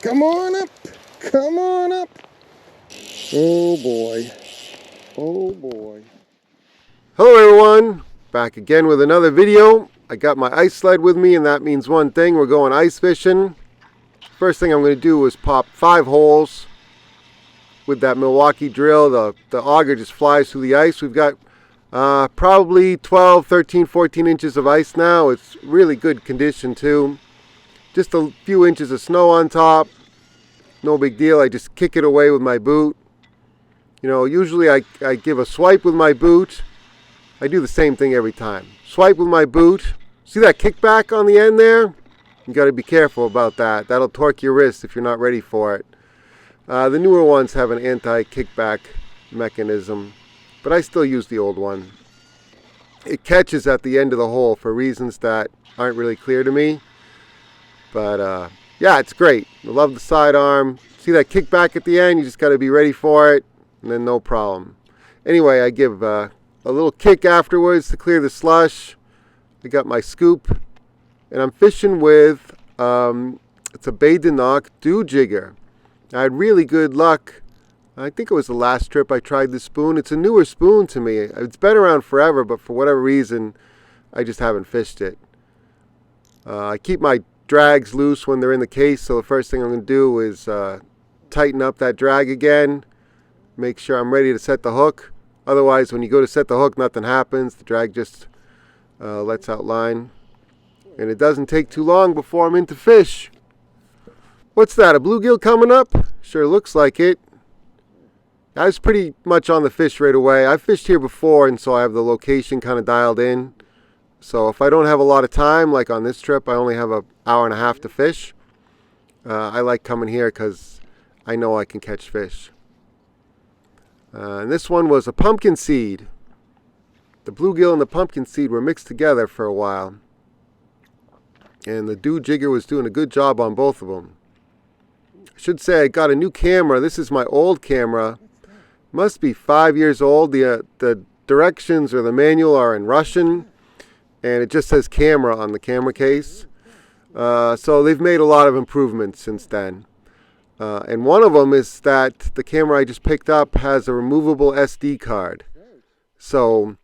Come on up. Come on up. Oh boy. Oh boy. Hello everyone. Back again with another video. I got my ice sled with me, and that means one thing. We're going ice fishing. First thing I'm going to do is pop 5 holes with that Milwaukee drill. The auger just flies through the ice. We've got probably 12, 13, 14 inches of ice now. It's really good condition too. Just a few inches of snow on top. No big deal. I just kick it away with my boot. You know, usually I give a swipe with my boot. I do the same thing every time. Swipe with my boot. See that kickback on the end there? You got to be careful about that. That'll torque your wrist if you're not ready for it. The newer ones have an anti-kickback mechanism, but I still use the old one. It catches at the end of the hole for reasons that aren't really clear to me. But yeah, it's great. I love the sidearm. See that kickback at the end? You just got to be ready for it, and then no problem. Anyway, I give a little kick afterwards to clear the slush. I got my scoop, and I'm fishing with, it's a Bay de Noc dew jigger. I had really good luck. I think it was the last trip I tried this spoon. It's a newer spoon to me. It's been around forever, but for whatever reason, I just haven't fished it. I keep my drags loose when they're in the case, so the first thing I'm going to do is tighten up that drag again, make sure I'm ready to set the hook. Otherwise, when you go to set the hook, nothing happens. The drag just lets out line, and it doesn't take too long before I'm into fish. What's that, a bluegill coming up? Sure looks like it. I was pretty much on the fish right away. I've fished here before, and so I have the location kind of dialed in. So if I don't have a lot of time, like on this trip, I only have an hour and a half to fish. I like coming here because I know I can catch fish. And this one was a pumpkin seed. The bluegill and the pumpkin seed were mixed together for a while. And the dew jigger was doing a good job on both of them. I should say I got a new camera. This is my old camera. Must be 5 years old. The directions or the manual are in Russian, and it just says camera on the camera case. So they've made a lot of improvements since then. And one of them is that the camera I just picked up has a removable SD card. So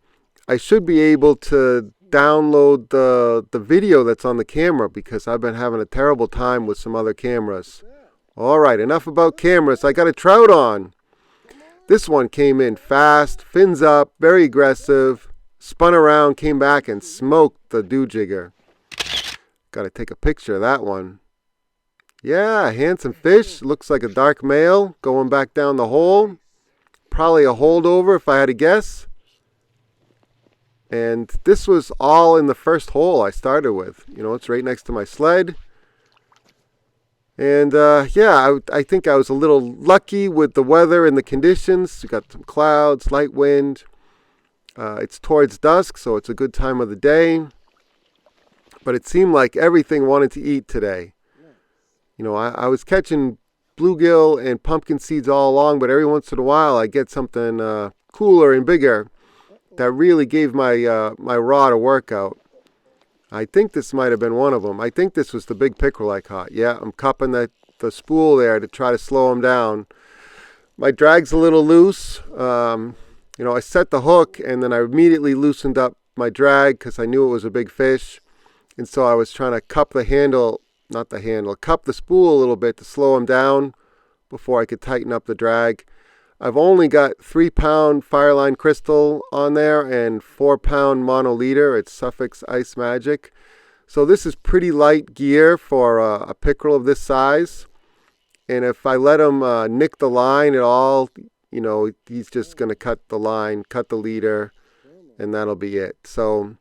I should be able to download the video that's on the camera, because I've been having a terrible time with some other cameras. All right, enough about cameras. I got a trout on. This one came in fast, fins up, very aggressive. Spun around, came back, and smoked the dew jigger. Got to take a picture of that one. Yeah, handsome fish. Looks like a dark male going back down the hole. Probably a holdover if I had to guess. And this was all in the first hole I started with. You know, it's right next to my sled. And yeah, I think I was a little lucky with the weather and the conditions. We got some clouds, light wind. It's towards dusk, so it's a good time of the day. But it seemed like everything wanted to eat today. You know, I was catching bluegill and pumpkin seeds all along, but every once in a while I get something cooler and bigger that really gave my my rod a workout. I think this might have been one of them. I think this was the big pickerel I caught. Yeah, I'm cupping the spool there to try to slow him down. My drag's a little loose. You know, I set the hook, and then I immediately loosened up my drag because I knew it was a big fish. And so I was trying to cup the handle, not the handle, cup the spool a little bit to slow him down before I could tighten up the drag. I've only got 3-pound Fireline Crystal on there and 4-pound monoliter. It's Suffolk's Ice Magic. So this is pretty light gear for a pickerel of this size. And if I let him nick the line at all, you know, he's just going to cut the line, cut the leader, and that'll be it. So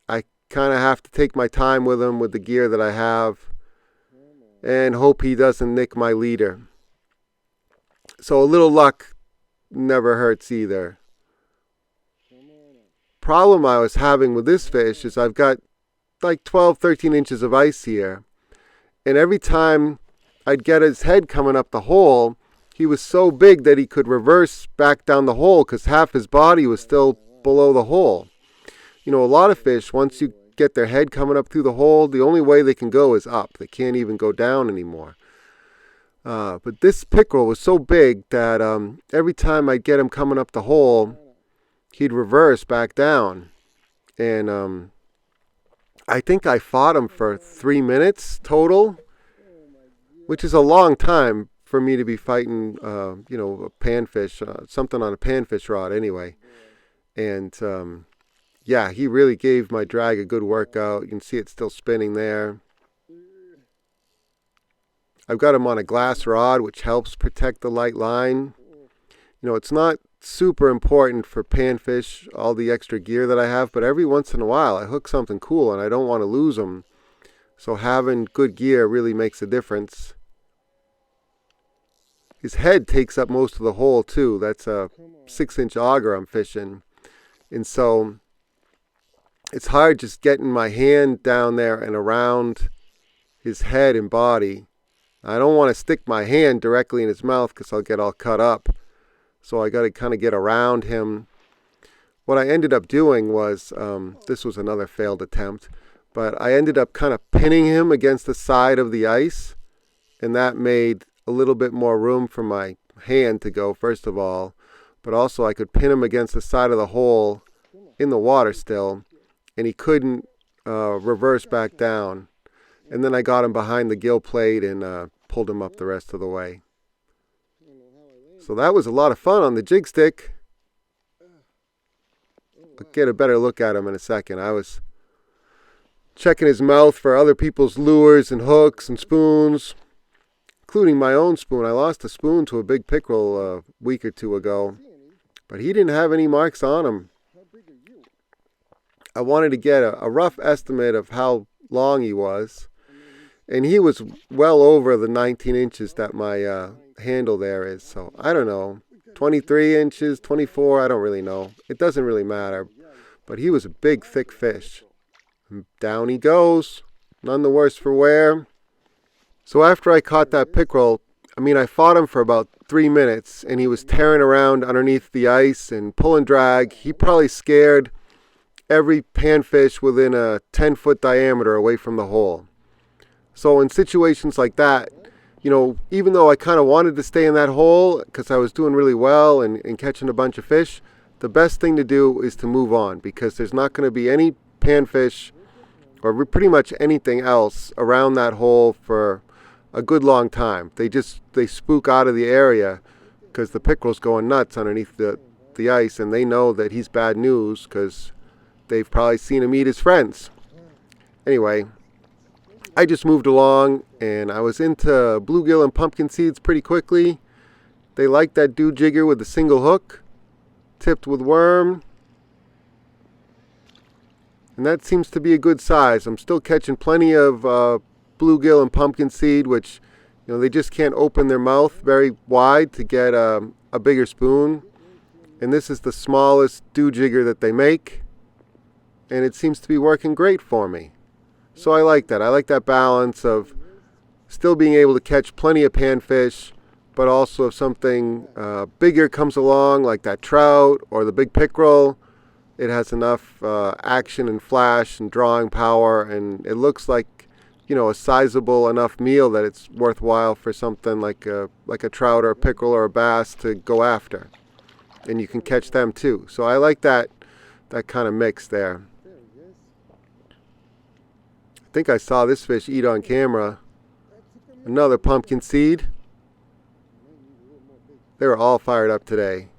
I kind of have to take my time with him with the gear that I have and hope he doesn't nick my leader. So a little luck never hurts either. Problem I was having with this fish is I've got like 12, 13 inches of ice here. And every time I'd get his head coming up the hole, he was so big that he could reverse back down the hole because half his body was still below the hole. You know, a lot of fish, once you get their head coming up through the hole, the only way they can go is up. They can't even go down anymore. But this pickerel was so big that every time I'd get him coming up the hole, he'd reverse back down. And I think I fought him for 3 minutes total, which is a long time for me to be fighting, you know, a panfish, something on a panfish rod anyway. And yeah, he really gave my drag a good workout. You can see it's still spinning there. I've got him on a glass rod, which helps protect the light line. You know, it's not super important for panfish, all the extra gear that I have, but every once in a while I hook something cool and I don't want to lose them. So having good gear really makes a difference. His head takes up most of the hole too. That's a 6-inch auger I'm fishing. And so it's hard just getting my hand down there and around his head and body. I don't want to stick my hand directly in his mouth because I'll get all cut up. So I got to kind of get around him. What I ended up doing was, this was another failed attempt, but I ended up kind of pinning him against the side of the ice, and that made a little bit more room for my hand to go, first of all, but also I could pin him against the side of the hole in the water still, and he couldn't reverse back down. And then I got him behind the gill plate and pulled him up the rest of the way. So that was a lot of fun on the jig stick. I'll get a better look at him in a second. I was checking his mouth for other people's lures and hooks and spoons, including my own spoon. I lost a spoon to a big pickerel a week or two ago, but he didn't have any marks on him. I wanted to get a rough estimate of how long he was, and he was well over the 19 inches that my handle there is. So I don't know, 23 inches, 24, I don't really know. It doesn't really matter. But he was a big, thick fish. And down he goes, none the worse for wear. So after I caught that pickerel, I fought him for about 3 minutes, and he was tearing around underneath the ice and pulling drag. He probably scared every panfish within a 10-foot diameter away from the hole. So in situations like that, you know, even though I kind of wanted to stay in that hole because I was doing really well and catching a bunch of fish, the best thing to do is to move on, because there's not going to be any panfish or pretty much anything else around that hole for a good long time. They spook out of the area because the pickerel's going nuts underneath the ice, and they know that he's bad news because they've probably seen him eat his friends. Anyway, I just moved along, and I was into bluegill and pumpkin seeds pretty quickly. They like that dew jigger with a single hook, tipped with worm. And that seems to be a good size. I'm still catching plenty of bluegill and pumpkin seed, which, you know, they just can't open their mouth very wide to get a bigger spoon. And this is the smallest dew jigger that they make, and it seems to be working great for me. So I like that. I like that balance of still being able to catch plenty of panfish, but also if something bigger comes along, like that trout or the big pickerel, it has enough action and flash and drawing power, and it looks like, you know, a sizable enough meal that it's worthwhile for something like a trout or a pickerel or a bass to go after. And you can catch them too. So I like that kind of mix there. I think I saw this fish eat on camera. Another pumpkin seed. They were all fired up today.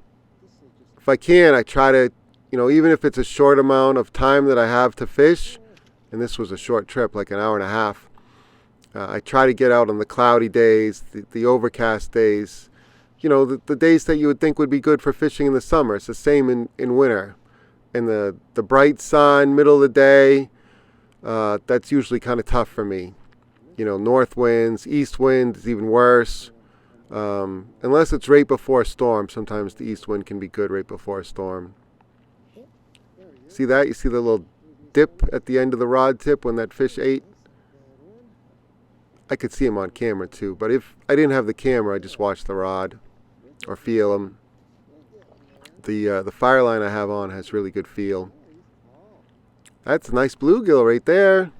If I can, I try to, you know, even if it's a short amount of time that I have to fish, and this was a short trip, like an hour and a half, I try to get out on the cloudy days, the overcast days, you know, the days that you would think would be good for fishing in the summer. It's the same in winter. In the bright sun, middle of the day, that's usually kind of tough for me. You know, north winds, east wind is even worse. Unless it's right before a storm. Sometimes the east wind can be good right before a storm. See that? You see the little dip at the end of the rod tip when that fish ate? I could see him on camera too, but if I didn't have the camera, I'd just watch the rod or feel him. The fire line I have on has really good feel. That's a nice bluegill right there.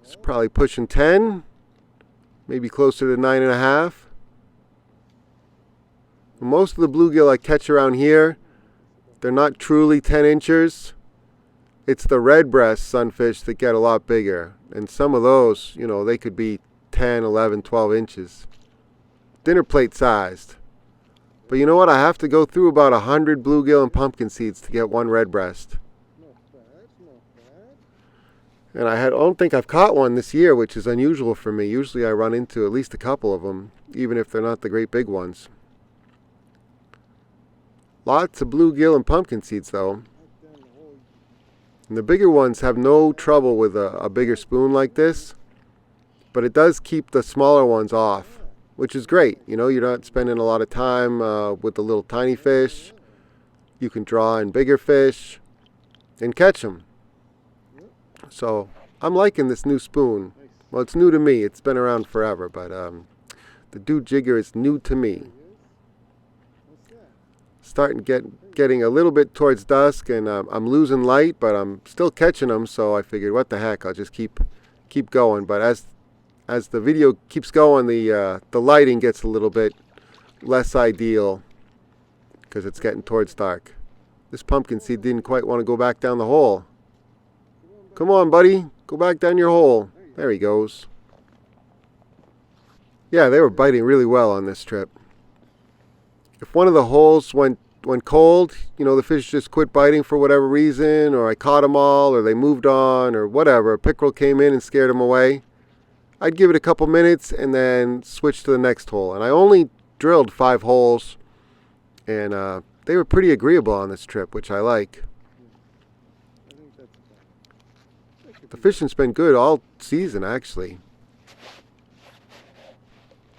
It's probably pushing 10, maybe closer to 9.5. Most of the bluegill I catch around here, they're not truly 10 inchers. It's the red breast sunfish that get a lot bigger. And some of those, you know, they could be 10, 11, 12 inches. Dinner plate sized. But you know what? I have to go through about 100 bluegill and pumpkin seeds to get one red breast. And I don't think I've caught one this year, which is unusual for me. Usually I run into at least a couple of them, even if they're not the great big ones. Lots of bluegill and pumpkin seeds though. And the bigger ones have no trouble with a bigger spoon like this, but it does keep the smaller ones off, which is great. You know, you're not spending a lot of time with the little tiny fish. You can draw in bigger fish and catch them. So I'm liking this new spoon. Well, it's new to me. It's been around forever, but the Dude Jigger is new to me. Starting getting a little bit towards dusk, and I'm losing light, but I'm still catching them. So I figured, what the heck? I'll just keep going. But as the video keeps going, the lighting gets a little bit less ideal because it's getting towards dark. This pumpkin seed didn't quite want to go back down the hole. Come on, buddy. Go back down your hole. There he goes. Yeah, they were biting really well on this trip. If one of the holes went cold, you know, the fish just quit biting for whatever reason, or I caught them all, or they moved on, or whatever. A pickerel came in and scared them away. I'd give it a couple minutes and then switch to the next hole. And I only drilled 5 holes, and they were pretty agreeable on this trip, which I like. The fishing's been good all season, actually.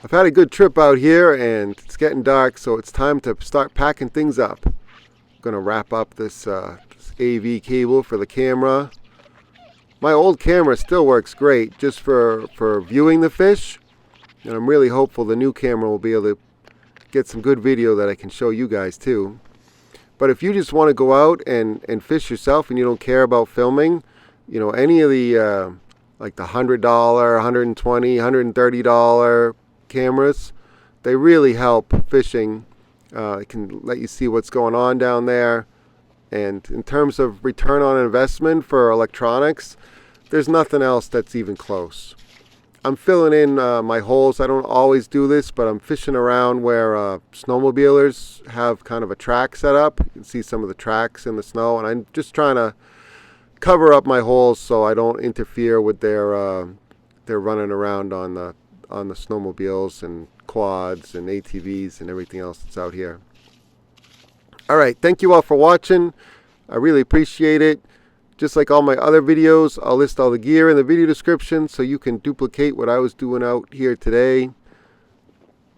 I've had a good trip out here, and it's getting dark, so it's time to start packing things up. I'm going to wrap up this AV cable for the camera. My old camera still works great just for viewing the fish, and I'm really hopeful the new camera will be able to get some good video that I can show you guys too. But if you just want to go out and fish yourself and you don't care about filming, you know, any of the like the $100, $120, $130 cameras, they really help fishing. It can let you see what's going on down there. And in terms of return on investment for electronics, there's nothing else that's even close. I'm filling in my holes. I don't always do this, but I'm fishing around where snowmobilers have kind of a track set up. You can see some of the tracks in the snow, and I'm just trying to cover up my holes so I don't interfere with their running around on the snowmobiles and quads and ATVs and everything else that's out here. All right, thank you all for watching. I really appreciate it. Just like all my other videos, I'll list all the gear in the video description so you can duplicate what I was doing out here today.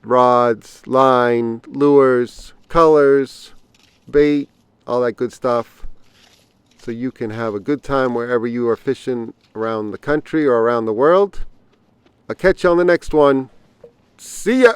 Rods, line, lures, colors, bait, all that good stuff. So you can have a good time wherever you are fishing around the country or around the world. I'll catch you on the next one. See ya!